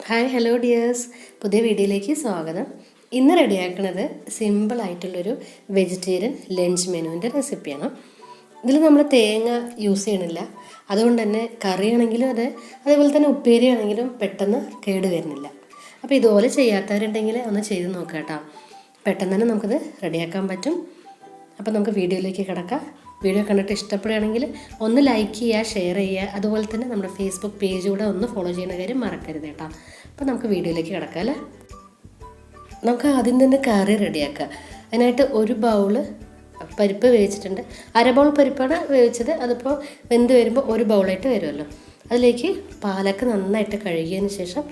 Hi hello dears, പുതിയ വീഡിയോയിലേക്ക് സ്വാഗതം. ഇന്ന് റെഡിയാക്കുന്നത് സിമ്പിളായിട്ടുള്ളൊരു വെജിറ്റേറിയൻ ലഞ്ച് മെനുവിൻ്റെ റെസിപ്പിയാണ്. ഇതിൽ നമ്മൾ തേങ്ങ യൂസ് ചെയ്യണില്ല, അതുകൊണ്ട് തന്നെ കറിയാണെങ്കിലും അതേപോലെ തന്നെ ഉപ്പേരി ആണെങ്കിലും പെട്ടെന്ന് കേട് വരുന്നില്ല. അപ്പോൾ ഇതുപോലെ ചെയ്യാത്തവരുണ്ടെങ്കിൽ ഒന്ന് ചെയ്ത് നോക്കാം കേട്ടോ. പെട്ടെന്ന് തന്നെ നമുക്കിത് റെഡിയാക്കാൻ പറ്റും. അപ്പോൾ നമുക്ക് വീഡിയോയിലേക്ക് കിടക്കാം. വീഡിയോ കണ്ടിട്ട് ഇഷ്ടപ്പെടുകയാണെങ്കിൽ ഒന്ന് ലൈക്ക് ചെയ്യുക, ഷെയർ ചെയ്യുക, അതുപോലെ തന്നെ നമ്മുടെ ഫേസ്ബുക്ക് പേജ് കൂടെ ഒന്ന് ഫോളോ ചെയ്യുന്ന കാര്യം മറക്കരുത് കേട്ടോ. അപ്പോൾ നമുക്ക് വീഡിയോയിലേക്ക് കിടക്കാം അല്ലേ. നമുക്ക് ആദ്യം തന്നെ കറി റെഡിയാക്കാം. അതിനായിട്ട് ഒരു ബൗള് പരിപ്പ് വേവിച്ചിട്ടുണ്ട്. അര ബൗൾ പരിപ്പാണ് വേവിച്ചത്. അതിപ്പോൾ വെന്ത് വരുമ്പോൾ ഒരു ബൗളായിട്ട് വരുമല്ലോ. അതിലേക്ക് പാലക്ക് നന്നായിട്ട് കഴുകിയതിന് ശേഷം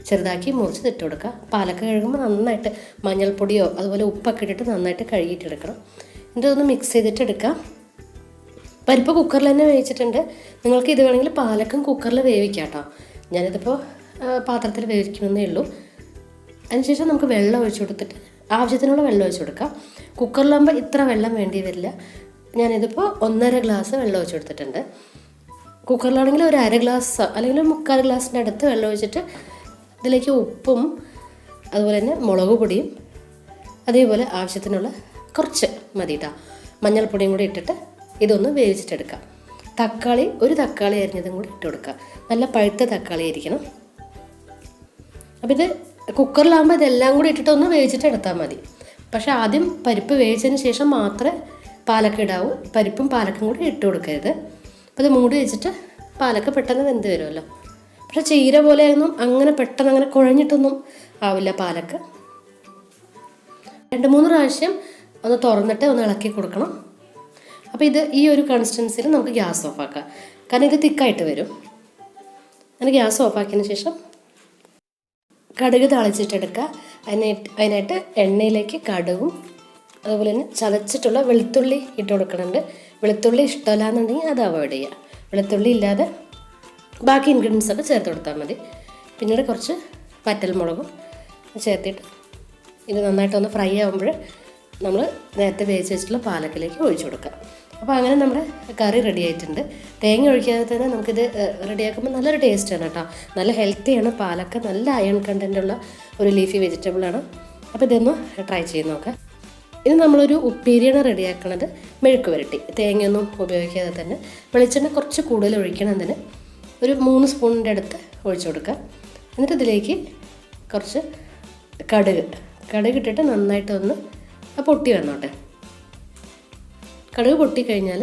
ചെറുതാക്കി മുറിച്ച് ഇട്ട് കൊടുക്കുക. പാലക്ക് കഴുകുമ്പോൾ നന്നായിട്ട് മഞ്ഞൾപ്പൊടിയോ അതുപോലെ ഉപ്പൊക്കെ ഇട്ടിട്ട് നന്നായിട്ട് കഴുകിയിട്ടെടുക്കണം. എന്നിട്ട് ഒന്ന് മിക്സ് ചെയ്തിട്ട് എടുക്കാം. പരിപ്പ് കുക്കറിൽ തന്നെ വേവിച്ചിട്ടുണ്ട്. നിങ്ങൾക്ക് ഇത് വേണമെങ്കിൽ പാലക്കും കുക്കറിൽ വേവിക്കാം കേട്ടോ. ഞാനിതിപ്പോൾ പാത്രത്തിൽ വേവിക്കണമെന്നേ ഉള്ളൂ. അതിനുശേഷം നമുക്ക് വെള്ളം ഒഴിച്ചു കൊടുത്തിട്ട് ആവശ്യത്തിനുള്ള വെള്ളം ഒഴിച്ചു കൊടുക്കാം. കുക്കറിലാകുമ്പോൾ ഇത്ര വെള്ളം വേണ്ടി വരില്ല. ഞാനിതിപ്പോൾ 1.5 ഗ്ലാസ് വെള്ളം ഒഴിച്ചു കൊടുത്തിട്ടുണ്ട്. കുക്കറിലാണെങ്കിൽ ഒരു 1/2 ഗ്ലാസ് അല്ലെങ്കിൽ 3/4 ഗ്ലാസിൻ്റെ അടുത്ത് വെള്ളം ഒഴിച്ചിട്ട് ഇതിലേക്ക് ഉപ്പും അതുപോലെ തന്നെ മുളക് പൊടിയും അതേപോലെ ആവശ്യത്തിനുള്ള കുറച്ച് മതി കേട്ടോ, മഞ്ഞൾപ്പൊടിയും കൂടി ഇട്ടിട്ട് ഇതൊന്ന് വേവിച്ചിട്ടെടുക്കാം. ഒരു തക്കാളി അരിഞ്ഞതും കൂടി ഇട്ട് കൊടുക്കുക. നല്ല പഴുത്ത തക്കാളി ആയിരിക്കണം. അപ്പോൾ ഇത് കുക്കറിലാകുമ്പോൾ ഇതെല്ലാം കൂടി ഇട്ടിട്ട് ഒന്ന് വേവിച്ചിട്ട് എടുത്താൽ മതി. പക്ഷേ ആദ്യം പരിപ്പ് വേവിച്ചതിന് ശേഷം മാത്രമേ പാലക്ക് ഇടാവൂ. പരിപ്പും പാലക്കും കൂടി ഇട്ട് കൊടുക്കരുത്. അപ്പോൾ ഇത് മൂടി വെച്ചിട്ട് പാലക്ക് പെട്ടെന്ന് വെന്ത് വരുമല്ലോ. പക്ഷേ ചീര പോലെയൊന്നും അങ്ങനെ പെട്ടെന്ന് അങ്ങനെ കുഴഞ്ഞിട്ടൊന്നും ആവില്ല പാലക്ക്. 2-3 പ്രാവശ്യം ഒന്ന് തുറന്നിട്ട് ഒന്ന് ഇളക്കി കൊടുക്കണം. അപ്പോൾ ഈ ഒരു കൺസിസ്റ്റൻസിയിൽ നമുക്ക് ഗ്യാസ് ഓഫാക്കാം, കാരണം ഇത് തിക്കായിട്ട് വരും. അങ്ങനെ ഗ്യാസ് ഓഫാക്കിയതിന് ശേഷം കടുക് താളിച്ചിട്ടെടുക്കുക. അതിനായിട്ട് എണ്ണയിലേക്ക് കടുകും അതുപോലെ തന്നെ ചതച്ചിട്ടുള്ള വെളുത്തുള്ളി ഇട്ട് കൊടുക്കുന്നുണ്ട്. വെളുത്തുള്ളി ഇഷ്ടമല്ല എന്നുണ്ടെങ്കിൽ അത് അവോയ്ഡ് ചെയ്യുക. വെളുത്തുള്ളി ഇല്ലാതെ ബാക്കി ഇൻഗ്രീഡിയൻസ് ഒക്കെ ചേർത്ത് കൊടുത്താൽ മതി. പിന്നീട് കുറച്ച് വറ്റൽമുളകും ചേർത്തിട്ട് ഇത് നന്നായിട്ടൊന്ന് ഫ്രൈ ആകുമ്പോൾ നമ്മൾ നേരത്തെ വേവിച്ച് വെച്ചിട്ടുള്ള പാലക്കിലേക്ക് ഒഴിച്ചു കൊടുക്കുക. അപ്പോൾ അങ്ങനെ നമ്മുടെ കറി റെഡി ആയിട്ടുണ്ട്. തേങ്ങ ഒഴിക്കാതെ തന്നെ നമുക്കിത് റെഡിയാക്കുമ്പോൾ നല്ലൊരു ടേസ്റ്റാണ് കേട്ടോ. നല്ല ഹെൽത്തിയാണ്. പാലക്ക നല്ല അയൺ കണ്ടൻറ്റുള്ള ഒരു ലീഫി വെജിറ്റബിളാണ്. അപ്പോൾ ഇതൊന്ന് ട്രൈ ചെയ്ത് നോക്കാം. ഇത് നമ്മളൊരു ഉപ്പേരിയാണ് റെഡിയാക്കുന്നത്. മെഴുക്ക് പുരട്ടി തേങ്ങയൊന്നും ഉപയോഗിക്കാതെ തന്നെ വെളിച്ചെണ്ണ കുറച്ച് കൂടുതൽ ഒഴിക്കണം. അതിന് ഒരു 3 സ്പൂണിൻ്റെ അടുത്ത് ഒഴിച്ചു കൊടുക്കുക. എന്നിട്ട് ഇതിലേക്ക് കുറച്ച് കടുക് ഇട്ടിട്ട് നന്നായിട്ടൊന്ന് പൊട്ടി വന്നോട്ടെ. കടുക് പൊട്ടിക്കഴിഞ്ഞാൽ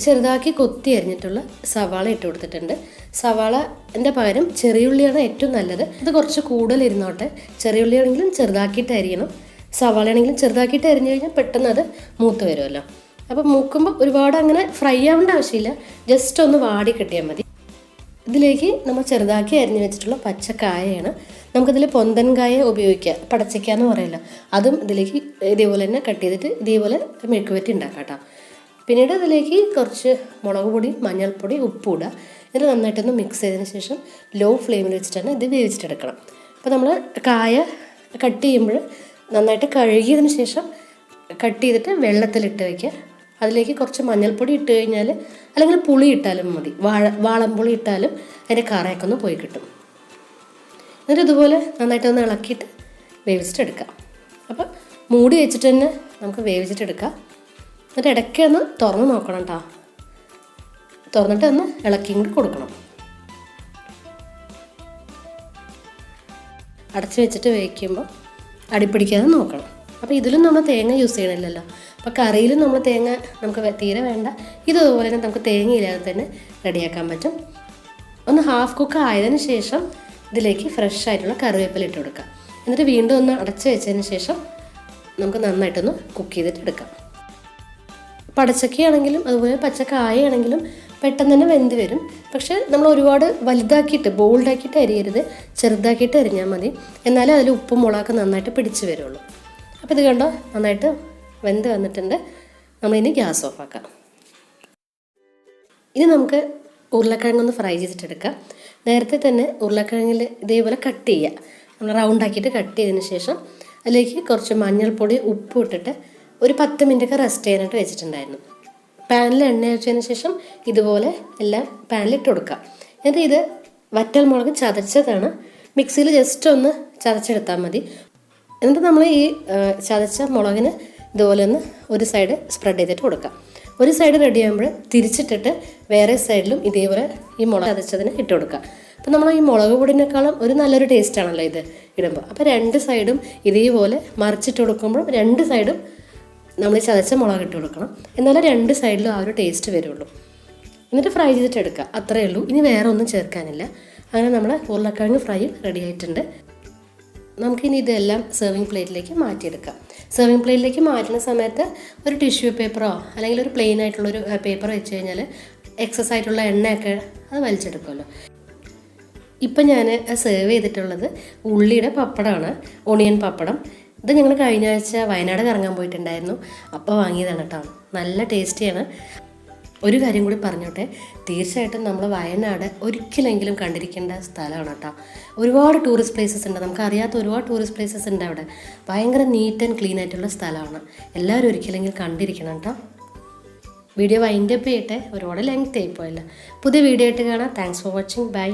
ചെറുതാക്കി കൊത്തി അരിഞ്ഞിട്ടുള്ള സവാള ഇട്ട് കൊടുത്തിട്ടുണ്ട്. സവാളൻ്റെ പകരം ചെറിയുള്ളിയാണ് ഏറ്റവും നല്ലത്. ഇത് കുറച്ച് കൂടുതൽ ഇരുന്നോട്ടെ. ചെറിയുള്ളി ആണെങ്കിലും ചെറുതാക്കിയിട്ട് അരിയണം. സവാള ആണെങ്കിലും ചെറുതാക്കിയിട്ട് അരിഞ്ഞു കഴിഞ്ഞാൽ പെട്ടെന്ന് അത് മൂത്ത് വരുമല്ലോ. അപ്പോൾ മൂക്കുമ്പോൾ ഒരുപാട് അങ്ങനെ ഫ്രൈ ആവേണ്ട ആവശ്യമില്ല, ജസ്റ്റ് ഒന്ന് വാടി കിട്ടിയാൽ മതി. ഇതിലേക്ക് നമ്മൾ ചെറുതാക്കി അരിഞ്ഞു വെച്ചിട്ടുള്ള പച്ചക്കായയാണ്. നമുക്കിതിൽ പൊന്തൻകായ ഉപയോഗിക്കാം, പടച്ചക്ക എന്ന് പറയില്ല. അതും ഇതിലേക്ക് ഇതേപോലെ തന്നെ കട്ട് ചെയ്തിട്ട് ഇതേപോലെ മെഴുക്ക് പുരട്ടി ഉണ്ടാക്കാം കേട്ടോ. പിന്നീട് ഇതിലേക്ക് കുറച്ച് മുളക് പൊടി, മഞ്ഞൾപ്പൊടി, ഉപ്പ് ഇടുക. ഇത് നന്നായിട്ടൊന്ന് മിക്സ് ചെയ്തതിന് ശേഷം ലോ ഫ്ലെയിമിൽ വെച്ചിട്ടാണ് ഇത് വേവിച്ചിട്ടെടുക്കണം. അപ്പോൾ നമ്മൾ കായ കട്ട് ചെയ്യുമ്പോൾ നന്നായിട്ട് കഴുകിയതിന് ശേഷം കട്ട് ചെയ്തിട്ട് വെള്ളത്തിലിട്ട് വയ്ക്കുക. അതിലേക്ക് കുറച്ച് മഞ്ഞൾപ്പൊടി ഇട്ട് കഴിഞ്ഞാൽ, അല്ലെങ്കിൽ പുളി ഇട്ടാലും മതി, വാളംപുളി ഇട്ടാലും അതിൻ്റെ കറയൊക്കെ ഒന്ന് പോയി കിട്ടും. എന്നിട്ട് ഇതുപോലെ നന്നായിട്ടൊന്ന് ഇളക്കിയിട്ട് വേവിച്ചിട്ടെടുക്കാം. അപ്പം മൂടി വെച്ചിട്ട് തന്നെ നമുക്ക് വേവിച്ചിട്ടെടുക്കാം. എന്നിട്ട് ഇടയ്ക്ക് ഒന്ന് തുറന്ന് നോക്കണം കേട്ടോ. തുറന്നിട്ട് ഒന്ന് ഇളക്കിയും കൂടി കൊടുക്കണം. അടച്ച് വെച്ചിട്ട് വേവിക്കുമ്പോൾ അടിപ്പിടിക്കാതെ നോക്കണം. അപ്പോൾ ഇതിലും നമ്മൾ തേങ്ങ യൂസ് ചെയ്യണില്ലല്ലോ. അപ്പോൾ കറിയിലും നമ്മൾ തേങ്ങ നമുക്ക് തീരെ വേണ്ട. ഇതുപോലെ തന്നെ നമുക്ക് തേങ്ങയില്ലാതെ തന്നെ റെഡിയാക്കാൻ പറ്റും. ഒന്ന് ഹാഫ് കുക്ക് ആയതിന് ശേഷം ഇതിലേക്ക് ഫ്രഷ് ആയിട്ടുള്ള കറിവേപ്പില ഇട്ട് കൊടുക്കാം. എന്നിട്ട് വീണ്ടും ഒന്ന് അടച്ച് വെച്ചതിന് ശേഷം നമുക്ക് നന്നായിട്ടൊന്ന് കുക്ക് ചെയ്തിട്ട് എടുക്കാം. പടച്ചക്കയാണെങ്കിലും അതുപോലെ പച്ചക്കായാണെങ്കിലും പെട്ടെന്ന് തന്നെ വെന്ത് വരും. പക്ഷേ നമ്മൾ ഒരുപാട് വലുതാക്കിയിട്ട് ബോൾഡാക്കിയിട്ട് അരിയരുത്, ചെറുതാക്കിയിട്ട് അരിഞ്ഞാൽ മതി. എന്നാലേ അതിൽ ഉപ്പും മുളകൊക്കെ നന്നായിട്ട് പിടിച്ച് വരുള്ളൂ. അപ്പോൾ ഇത് കണ്ടോ, നന്നായിട്ട് വെന്ത് വന്നിട്ടുണ്ട്. നമ്മളിനി ഗ്യാസ് ഓഫാക്കാം. ഇനി നമുക്ക് ഉരുളക്കിഴങ്ങൊന്ന് ഫ്രൈ ചെയ്തിട്ടെടുക്കാം. നേരത്തെ തന്നെ ഉരുളക്കിഴങ്ങിൽ ഇതേപോലെ കട്ട് ചെയ്യുക. നമ്മൾ റൗണ്ടാക്കിയിട്ട് കട്ട് ചെയ്തതിന് ശേഷം അതിലേക്ക് കുറച്ച് മഞ്ഞൾപ്പൊടി, ഉപ്പ് ഇട്ടിട്ട് ഒരു 10 മിനിറ്റൊക്കെ റെസ്റ്റ് ചെയ്യാനായിട്ട് വെച്ചിട്ടുണ്ടായിരുന്നു. പാനിൽ എണ്ണ ഒഴിച്ചതിന് ശേഷം ഇതുപോലെ എല്ലാം പാനിൽ ഇട്ട് കൊടുക്കാം. എന്നിട്ട് ഇത് വറ്റൽമുളക് ചതച്ചതാണ്. മിക്സിയിൽ ജസ്റ്റ് ഒന്ന് ചതച്ചെടുത്താൽ മതി. എന്നിട്ട് നമ്മൾ ഈ ചതച്ച മുളകിന് ഇതുപോലെ ഒന്ന് ഒരു സൈഡ് സ്പ്രെഡ് ചെയ്തിട്ട് കൊടുക്കാം. ഒരു സൈഡ് റെഡി ആകുമ്പോൾ തിരിച്ചിട്ടിട്ട് വേറെ സൈഡിലും ഇതേപോലെ ഈ മുളക് ചതച്ചതിന് ഇട്ട് കൊടുക്കുക. അപ്പോൾ നമ്മൾ ഈ മുളക് പൊടിനേക്കാളും ഒരു നല്ലൊരു ടേസ്റ്റാണല്ലോ ഇത് ഇടുമ്പോൾ. അപ്പോൾ രണ്ട് സൈഡും ഇതേപോലെ മറിച്ചിട്ട് കൊടുക്കുമ്പോൾ രണ്ട് സൈഡും നമ്മൾ ചതച്ച മുളക് ഇട്ട് കൊടുക്കണം. എന്നാലേ രണ്ട് സൈഡിലും ആ ഒരു ടേസ്റ്റ് വരുള്ളൂ. എന്നിട്ട് ഫ്രൈ ചെയ്തിട്ട് എടുക്കുക. അത്രയേ ഉള്ളൂ. ഇനി വേറെ ഒന്നും ചേർക്കാനില്ല. അങ്ങനെ നമ്മൾ ഉരുളക്കിഴങ്ങ് ഫ്രൈ റെഡി ആയിട്ടുണ്ട്. നമുക്കിനി ഇതെല്ലാം സെർവിങ് പ്ലേറ്റിലേക്ക് മാറ്റിയെടുക്കാം. സെർവിങ് പ്ലേറ്റിലേക്ക് മാറ്റുന്ന സമയത്ത് ഒരു ടിഷ്യൂ പേപ്പറോ അല്ലെങ്കിൽ ഒരു പ്ലെയിൻ ആയിട്ടുള്ളൊരു പേപ്പർ വെച്ച് കഴിഞ്ഞാൽ എക്സസ് ആയിട്ടുള്ള എണ്ണയൊക്കെ അത് വലിച്ചെടുക്കുമല്ലോ. ഇപ്പം ഞാൻ സെർവ് ചെയ്തിട്ടുള്ളത് ഉള്ളിയുടെ പപ്പടമാണ്, ഒണിയൻ പപ്പടം. ഇത് ഞങ്ങൾ കഴിഞ്ഞ ആഴ്ച വയനാട് കറങ്ങാൻ പോയിട്ടുണ്ടായിരുന്നു, അപ്പോൾ വാങ്ങിയതാണ് കേട്ടോ. നല്ല ടേസ്റ്റിയാണ്. ഒരു കാര്യം കൂടി പറഞ്ഞോട്ടെ, തീർച്ചയായിട്ടും നമ്മൾ വയനാട് ഒരിക്കലെങ്കിലും കണ്ടിരിക്കേണ്ട സ്ഥലമാണ് കേട്ടോ. ഒരുപാട് ടൂറിസ്റ്റ് പ്ലേസസ് ഉണ്ട്, നമുക്കറിയാത്ത ഒരുപാട് ടൂറിസ്റ്റ് പ്ലേസസ് ഉണ്ട് അവിടെ. ഭയങ്കര നീറ്റ് ആൻഡ് ക്ലീൻ ആയിട്ടുള്ള സ്ഥലമാണ്. എല്ലാവരും ഒരിക്കലെങ്കിലും കണ്ടിരിക്കണം കേട്ടോ. വീഡിയോ വൈൻഡപ്പ് ചെയ്യട്ടെ, ഒരുപാട് ലെങ്ത് ആയിപ്പോയില്ല. പുതിയ വീഡിയോ ആയിട്ട് കാണാം. Thanks for watching. ബൈ.